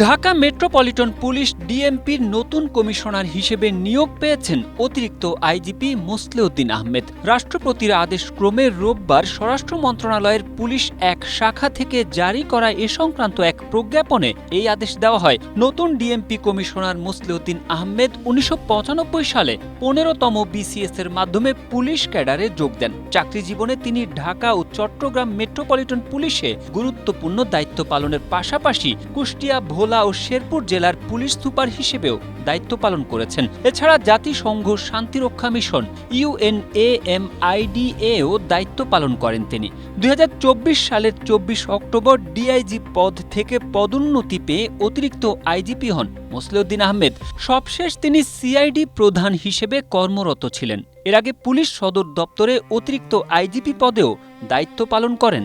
Dhaka metropolitan police ডিএমপির নতুন commissioner হিসেবে নিয়োগ পেয়েছেন অতিরিক্ত আইজিপি মোসলেউদ্দিন আহমেদ। রাষ্ট্রপতির আদেশক্রমে রোববার স্বরাষ্ট্র মন্ত্রণালয়ের পুলিশ এক শাখা থেকে জারি করা এ সংক্রান্ত এক প্রজ্ঞাপনে এই আদেশ দেওয়া হয়। নতুন ডিএমপি কমিশনার মোসলেউদ্দিন আহমেদ ১৯৯৫ সালে ১৫তম বিসিএস এর মাধ্যমে পুলিশ ক্যাডারে যোগ দেন। চাকরি জীবনে তিনি ঢাকা ও চট্টগ্রাম মেট্রোপলিটন পুলিশে গুরুত্বপূর্ণ দায়িত্ব পালনের পাশাপাশি কুষ্টিয়া, ভোলা ও শেরপুর জেলার পুলিশ সুপার হিসেবেও দায়িত্ব পালন করেছেন। এছাড়া জাতিসংঘ শান্তিরক্ষা মিশন UNAMIDA-ও দায়িত্ব পালন করেন তিনি। ২০২৪ সালের ২৪ অক্টোবর ডিআইজি পদ থেকে পদোন্নতি পেয়ে অতিরিক্ত আইজিপি হন মোসলেউদ্দিন আহমেদ। সবশেষ তিনি সিআইডি প্রধান হিসেবে কর্মরত ছিলেন। এর আগে পুলিশ সদর দপ্তরে অতিরিক্ত আইজিপি পদেও দায়িত্ব পালন করেন।